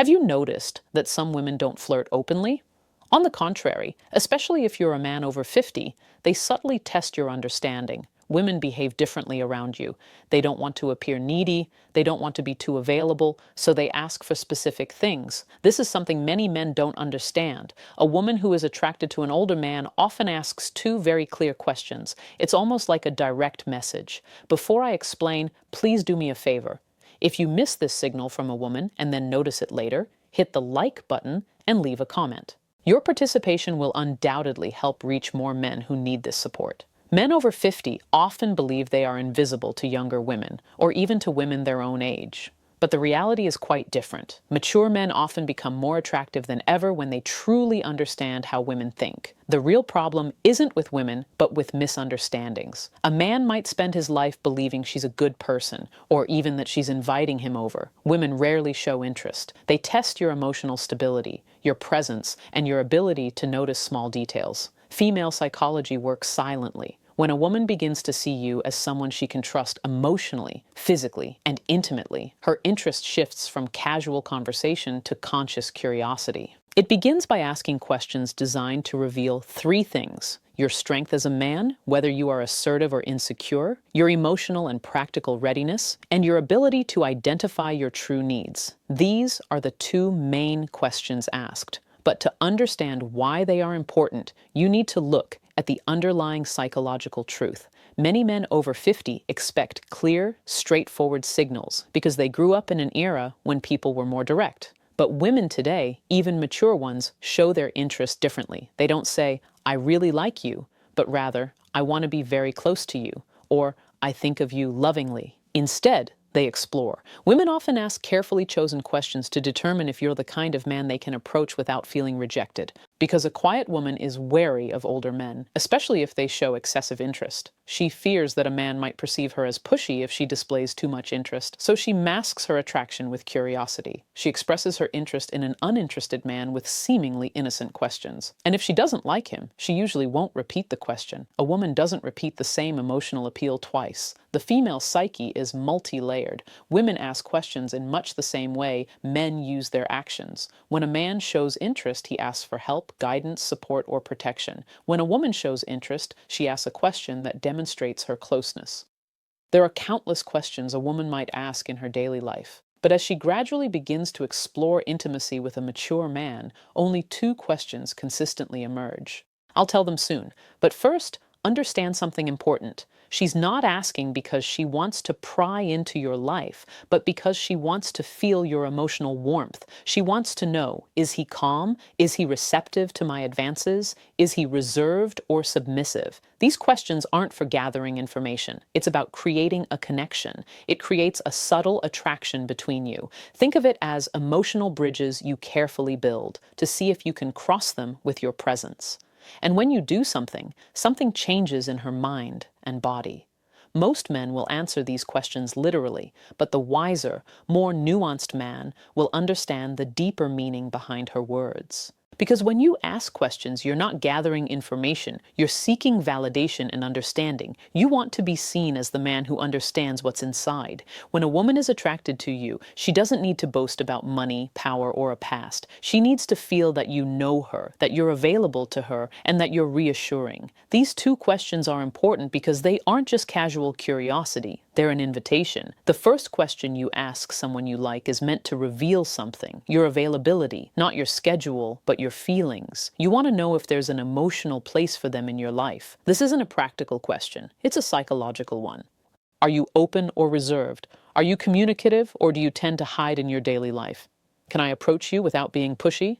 Have you noticed that some women don't flirt openly? On the contrary, especially if you're a man over 50, they subtly test your understanding. Women behave differently around you. They don't want to appear needy, they don't want to be too available, so they ask for specific things. This is something many men don't understand. A woman who is attracted to an older man often asks two very clear questions. It's almost like a direct message. Before I explain, please do me a favor. If you miss this signal from a woman and then notice it later, hit the like button and leave a comment. Your participation will undoubtedly help reach more men who need this support. Men over 50 often believe they are invisible to younger women, or even to women their own age. But the reality is quite different. Mature men often become more attractive than ever when they truly understand how women think. The real problem isn't with women, but with misunderstandings. A man might spend his life believing she's a good person, or even that she's inviting him over. Women rarely show interest. They test your emotional stability, your presence, and your ability to notice small details. Female psychology works silently. When a woman begins to see you as someone she can trust emotionally, physically, and intimately, her interest shifts from casual conversation to conscious curiosity. It begins by asking questions designed to reveal three things: your strength as a man, whether you are assertive or insecure, your emotional and practical readiness, and your ability to identify your true needs. These are the two main questions asked. But to understand why they are important, you need to look at the underlying psychological truth. Many men over 50 expect clear, straightforward signals because they grew up in an era when people were more direct. But women today, even mature ones, show their interest differently. They don't say, "I really like you," but rather, "I want to be very close to you," or "I think of you lovingly." Instead, they explore. Women often ask carefully chosen questions to determine if you're the kind of man they can approach without feeling rejected. Because a quiet woman is wary of older men, especially if they show excessive interest. She fears that a man might perceive her as pushy if she displays too much interest, so she masks her attraction with curiosity. She expresses her interest in an uninterested man with seemingly innocent questions. And if she doesn't like him, she usually won't repeat the question. A woman doesn't repeat the same emotional appeal twice. The female psyche is multi-layered. Women ask questions in much the same way men use their actions. When a man shows interest, he asks for help, guidance, support, or protection. When a woman shows interest, she asks a question that demonstrates her closeness. There are countless questions a woman might ask in her daily life. But as she gradually begins to explore intimacy with a mature man, only two questions consistently emerge. I'll tell them soon, but first, understand something important. She's not asking because she wants to pry into your life, but because she wants to feel your emotional warmth. She wants to know, is he calm? Is he receptive to my advances? Is he reserved or submissive? These questions aren't for gathering information. It's about creating a connection. It creates a subtle attraction between you. Think of it as emotional bridges you carefully build to see if you can cross them with your presence. And when you do something changes in her mind and body. Most men will answer these questions literally, but the wiser, more nuanced man will understand the deeper meaning behind her words. Because when you ask questions, you're not gathering information, you're seeking validation and understanding. You want to be seen as the man who understands what's inside. When a woman is attracted to you, she doesn't need to boast about money, power, or a past. She needs to feel that you know her, that you're available to her, and that you're reassuring. These two questions are important because they aren't just casual curiosity. They're an invitation. The first question you ask someone you like is meant to reveal something, your availability, not your schedule, but your feelings. You want to know if there's an emotional place for them in your life. This isn't a practical question. It's a psychological one. Are you open or reserved? Are you communicative or do you tend to hide in your daily life? Can I approach you without being pushy?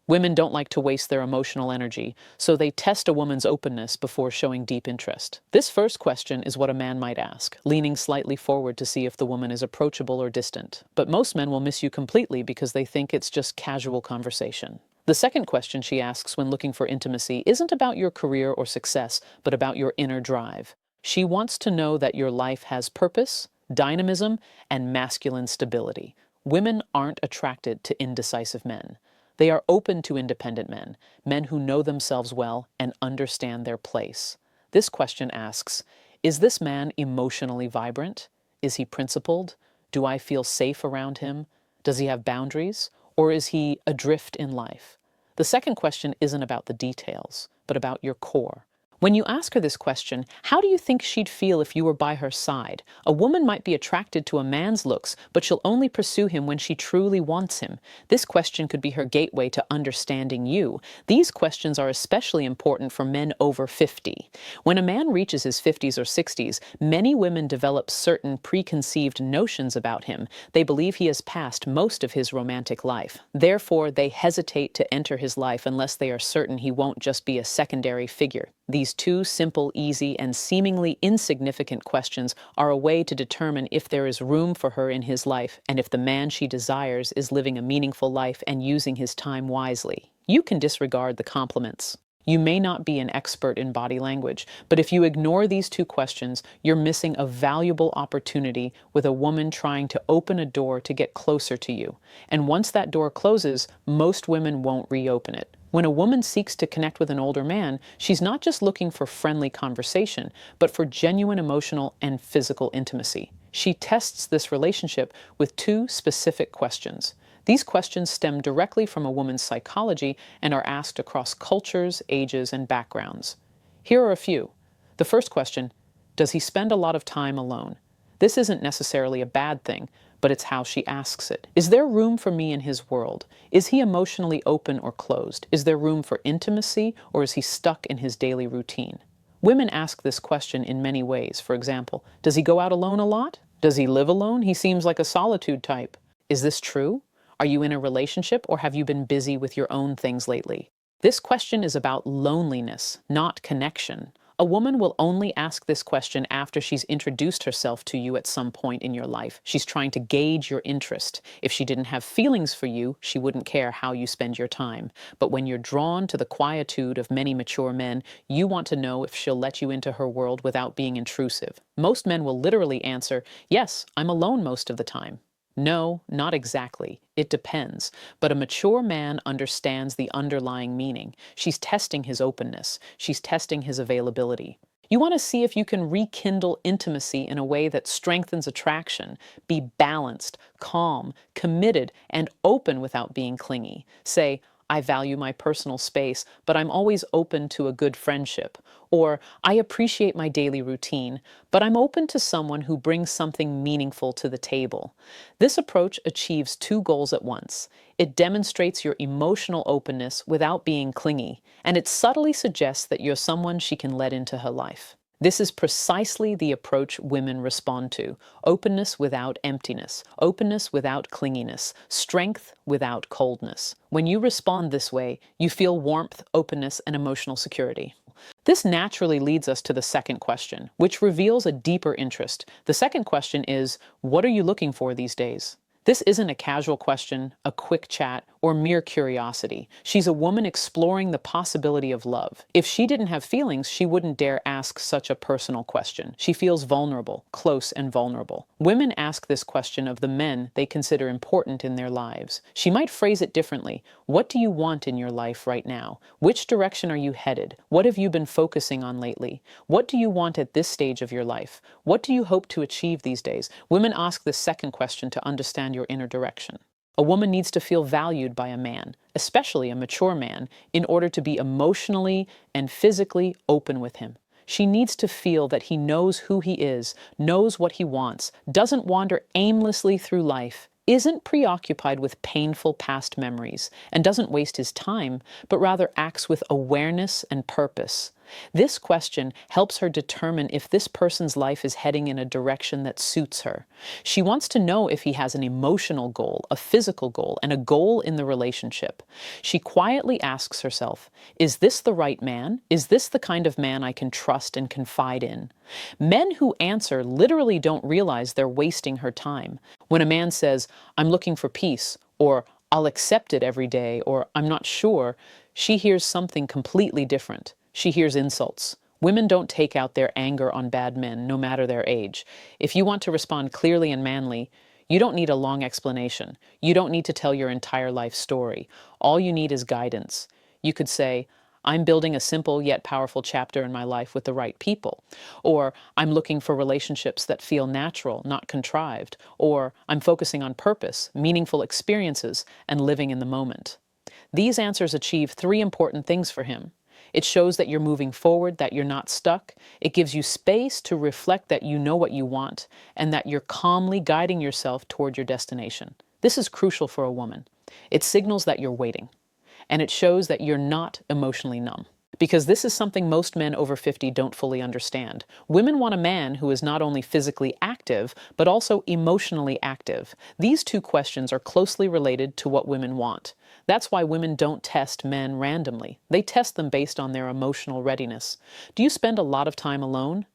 Women don't like to waste their emotional energy, so they test a woman's openness before showing deep interest. This first question is what a man might ask, leaning slightly forward to see if the woman is approachable or distant. But most men will miss you completely because they think it's just casual conversation. The second question she asks when looking for intimacy isn't about your career or success, but about your inner drive. She wants to know that your life has purpose, dynamism, and masculine stability. Women aren't attracted to indecisive men. They are open to independent men, men who know themselves well and understand their place. This question asks, is this man emotionally vibrant? Is he principled? Do I feel safe around him? Does he have boundaries? or is he adrift in life? The second question isn't about the details, but about your core. When you ask her this question, how do you think she'd feel if you were by her side? A woman might be attracted to a man's looks, but she'll only pursue him when she truly wants him. This question could be her gateway to understanding you. These questions are especially important for men over 50. When a man reaches his 50s or 60s, many women develop certain preconceived notions about him. They believe he has passed most of his romantic life. Therefore, they hesitate to enter his life unless they are certain he won't just be a secondary figure. These two simple, easy, and seemingly insignificant questions are a way to determine if there is room for her in his life and if the man she desires is living a meaningful life and using his time wisely. You can disregard the compliments. You may not be an expert in body language, but if you ignore these two questions, you're missing a valuable opportunity with a woman trying to open a door to get closer to you. And once that door closes, most women won't reopen it. When a woman seeks to connect with an older man, she's not just looking for friendly conversation, but for genuine emotional and physical intimacy. She tests this relationship with two specific questions. These questions stem directly from a woman's psychology and are asked across cultures, ages, and backgrounds. Here are a few. The first question, does he spend a lot of time alone? This isn't necessarily a bad thing, but it's how she asks it. Is there room for me in his world? Is he emotionally open or closed? Is there room for intimacy, or is he stuck in his daily routine? Women ask this question in many ways. For example, does he go out alone a lot? Does he live alone? He seems like a solitude type. Is this true? Are you in a relationship, or have you been busy with your own things lately? This question is about loneliness, not connection. A woman will only ask this question after she's introduced herself to you at some point in your life. She's trying to gauge your interest. If she didn't have feelings for you, she wouldn't care how you spend your time. But when you're drawn to the quietude of many mature men, you want to know if she'll let you into her world without being intrusive. Most men will literally answer, yes, I'm alone most of the time. No, not exactly. It depends. But a mature man understands the underlying meaning. She's testing his openness. She's testing his availability. You want to see if you can rekindle intimacy in a way that strengthens attraction. Be balanced, calm, committed, and open without being clingy. Say, I value my personal space, but I'm always open to a good friendship. Or, I appreciate my daily routine, but I'm open to someone who brings something meaningful to the table. This approach achieves two goals at once. It demonstrates your emotional openness without being clingy, and it subtly suggests that you're someone she can let into her life. This is precisely the approach women respond to. Openness without emptiness, openness without clinginess, strength without coldness. When you respond this way, you feel warmth, openness, and emotional security. This naturally leads us to the second question, which reveals a deeper interest. The second question is, what are you looking for these days? This isn't a casual question, a quick chat, or mere curiosity. She's a woman exploring the possibility of love. If she didn't have feelings, she wouldn't dare ask such a personal question. She feels vulnerable, close and vulnerable. Women ask this question of the men they consider important in their lives. She might phrase it differently. What do you want in your life right now? Which direction are you headed? What have you been focusing on lately? What do you want at this stage of your life? What do you hope to achieve these days? Women ask this second question to understand your inner direction. A woman needs to feel valued by a man, especially a mature man, in order to be emotionally and physically open with him. She needs to feel that he knows who he is, knows what he wants, doesn't wander aimlessly through life, isn't preoccupied with painful past memories, and doesn't waste his time, but rather acts with awareness and purpose. This question helps her determine if this person's life is heading in a direction that suits her. She wants to know if he has an emotional goal, a physical goal, and a goal in the relationship. She quietly asks herself, is this the right man? Is this the kind of man I can trust and confide in? Men who answer literally don't realize they're wasting her time. When a man says, I'm looking for peace, or I'll accept it every day, or I'm not sure, she hears something completely different. She hears insults. Women don't take out their anger on bad men, no matter their age. If you want to respond clearly and manly, you don't need a long explanation. You don't need to tell your entire life story. All you need is guidance. You could say, I'm building a simple yet powerful chapter in my life with the right people. Or I'm looking for relationships that feel natural, not contrived. Or I'm focusing on purpose, meaningful experiences, and living in the moment. These answers achieve three important things for him. It shows that you're moving forward, that you're not stuck. It gives you space to reflect that you know what you want and that you're calmly guiding yourself toward your destination. This is crucial for a woman. It signals that you're waiting, and it shows that you're not emotionally numb. Because this is something most men over 50 don't fully understand. Women want a man who is not only physically active, but also emotionally active. These two questions are closely related to what women want. That's why women don't test men randomly. They test them based on their emotional readiness. Do you spend a lot of time alone?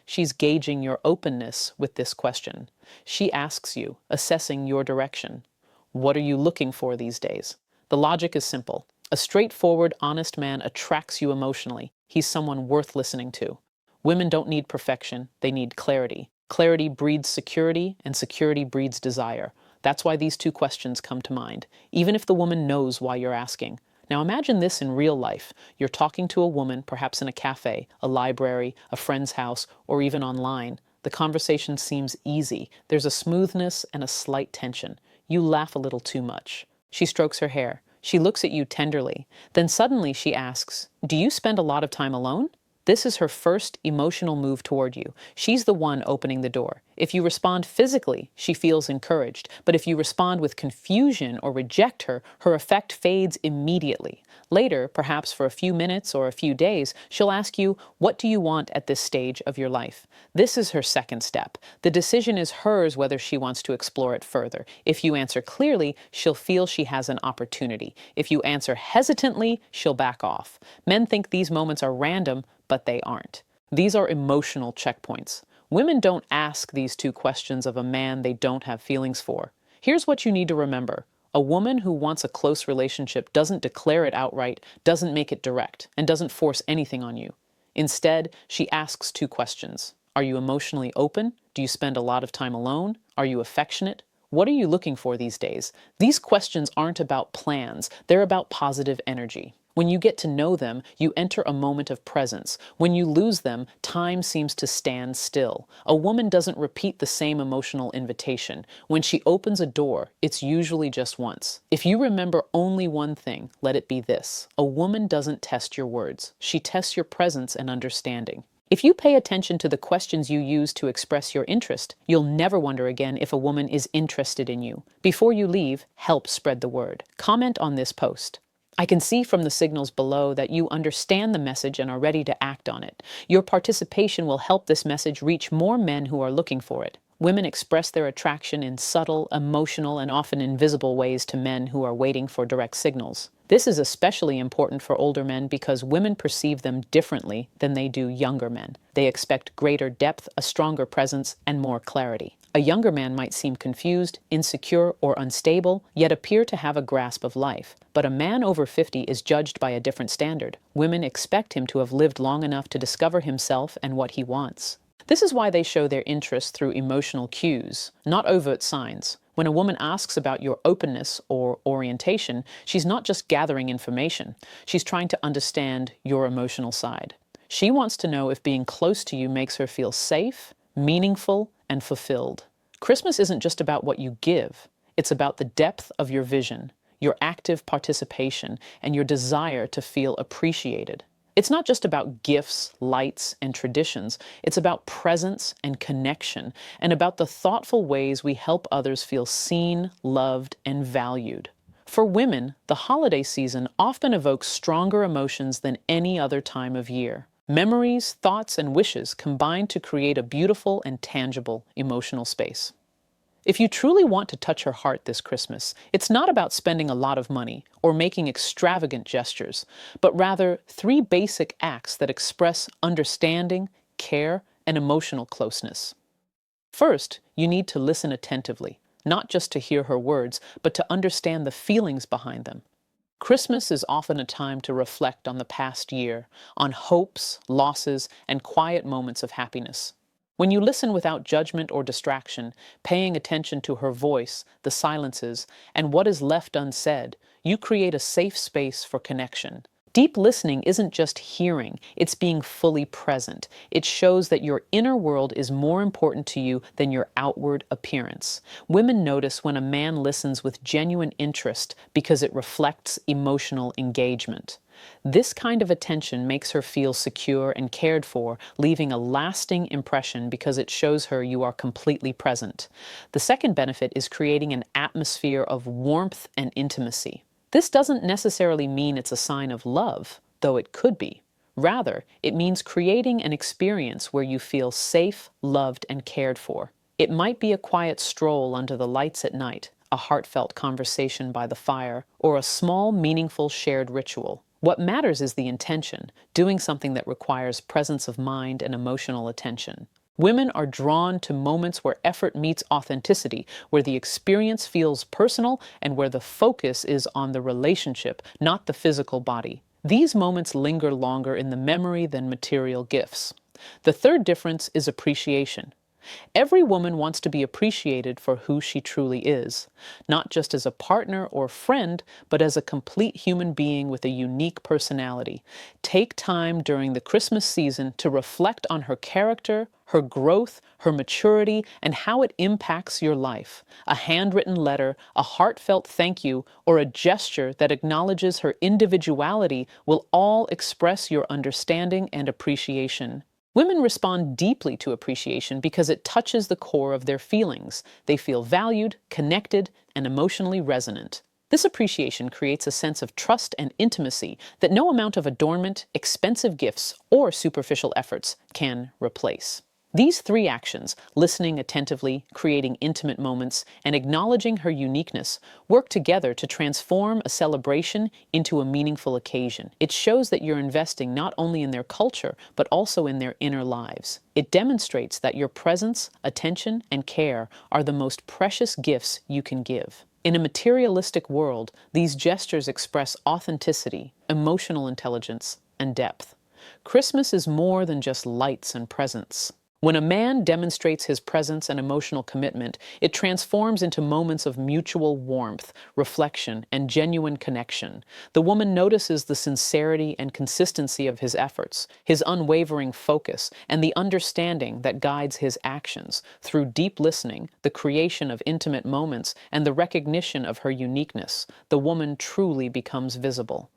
She's gauging your openness with this question. She asks you, assessing your direction. What are you looking for these days? The logic is simple. A straightforward, honest man attracts you emotionally. He's someone worth listening to. Women don't need perfection, they need clarity. Clarity breeds security, and security breeds desire. That's why these two questions come to mind, even if the woman knows why you're asking. Now imagine this in real life. You're talking to a woman, perhaps in a cafe, a library, a friend's house, or even online. The conversation seems easy. There's a smoothness and a slight tension. You laugh a little too much. She strokes her hair. She looks at you tenderly. Then suddenly she asks, "Do you spend a lot of time alone?" This is her first emotional move toward you. She's the one opening the door. If you respond physically, she feels encouraged. But if you respond with confusion or reject her, her effect fades immediately. Later, perhaps for a few minutes or a few days, she'll ask you, "What do you want at this stage of your life?" This is her second step. The decision is hers whether she wants to explore it further. If you answer clearly, she'll feel she has an opportunity. If you answer hesitantly, she'll back off. Men think these moments are random, but they aren't. These are emotional checkpoints. Women don't ask these two questions of a man they don't have feelings for. Here's what you need to remember. A woman who wants a close relationship doesn't declare it outright, doesn't make it direct, and doesn't force anything on you. Instead, she asks two questions. Are you emotionally open? Do you spend a lot of time alone? Are you affectionate? What are you looking for these days? These questions aren't about plans, they're about positive energy. When you get to know them, you enter a moment of presence. When you lose them, time seems to stand still. A woman doesn't repeat the same emotional invitation. When she opens a door, it's usually just once. If you remember only one thing, let it be this. A woman doesn't test your words. She tests your presence and understanding. If you pay attention to the questions you use to express your interest, you'll never wonder again if a woman is interested in you. Before you leave, help spread the word. Comment on this post. I can see from the signals below that you understand the message and are ready to act on it. Your participation will help this message reach more men who are looking for it. Women express their attraction in subtle, emotional, and often invisible ways to men who are waiting for direct signals. This is especially important for older men because women perceive them differently than they do younger men. They expect greater depth, a stronger presence, and more clarity. A younger man might seem confused, insecure, or unstable, yet appear to have a grasp of life. But a man over 50 is judged by a different standard. Women expect him to have lived long enough to discover himself and what he wants. This is why they show their interest through emotional cues, not overt signs. When a woman asks about your openness or orientation, she's not just gathering information. She's trying to understand your emotional side. She wants to know if being close to you makes her feel safe, meaningful, and fulfilled. Christmas isn't just about what you give. It's about the depth of your vision, your active participation, and your desire to feel appreciated. It's not just about gifts, lights, and traditions. It's about presence and connection, and about the thoughtful ways we help others feel seen, loved, and valued. For women, the holiday season often evokes stronger emotions than any other time of year. Memories, thoughts, and wishes combine to create a beautiful and tangible emotional space. If you truly want to touch her heart this Christmas, it's not about spending a lot of money or making extravagant gestures, but rather 3 basic acts that express understanding, care, and emotional closeness. First, you need to listen attentively, not just to hear her words, but to understand the feelings behind them. Christmas is often a time to reflect on the past year, on hopes, losses, and quiet moments of happiness. When you listen without judgment or distraction, paying attention to her voice, the silences, and what is left unsaid, you create a safe space for connection. Deep listening isn't just hearing, it's being fully present. It shows that your inner world is more important to you than your outward appearance. Women notice when a man listens with genuine interest because it reflects emotional engagement. This kind of attention makes her feel secure and cared for, leaving a lasting impression because it shows her you are completely present. The second benefit is creating an atmosphere of warmth and intimacy. This doesn't necessarily mean it's a sign of love, though it could be. Rather, it means creating an experience where you feel safe, loved, and cared for. It might be a quiet stroll under the lights at night, a heartfelt conversation by the fire, or a small, meaningful shared ritual. What matters is the intention, doing something that requires presence of mind and emotional attention. Women are drawn to moments where effort meets authenticity, where the experience feels personal, and where the focus is on the relationship, not the physical body. These moments linger longer in the memory than material gifts. The third difference is appreciation. Every woman wants to be appreciated for who she truly is, not just as a partner or friend, but as a complete human being with a unique personality. Take time during the Christmas season to reflect on her character, her growth, her maturity, and how it impacts your life. A handwritten letter, a heartfelt thank you, or a gesture that acknowledges her individuality will all express your understanding and appreciation. Women respond deeply to appreciation because it touches the core of their feelings. They feel valued, connected, and emotionally resonant. This appreciation creates a sense of trust and intimacy that no amount of adornment, expensive gifts, or superficial efforts can replace. These three actions, listening attentively, creating intimate moments, and acknowledging her uniqueness, work together to transform a celebration into a meaningful occasion. It shows that you're investing not only in their culture, but also in their inner lives. It demonstrates that your presence, attention, and care are the most precious gifts you can give. In a materialistic world, these gestures express authenticity, emotional intelligence, and depth. Christmas is more than just lights and presents. When a man demonstrates his presence and emotional commitment, it transforms into moments of mutual warmth, reflection, and genuine connection. The woman notices the sincerity and consistency of his efforts, his unwavering focus, and the understanding that guides his actions. Through deep listening, the creation of intimate moments, and the recognition of her uniqueness, the woman truly becomes visible.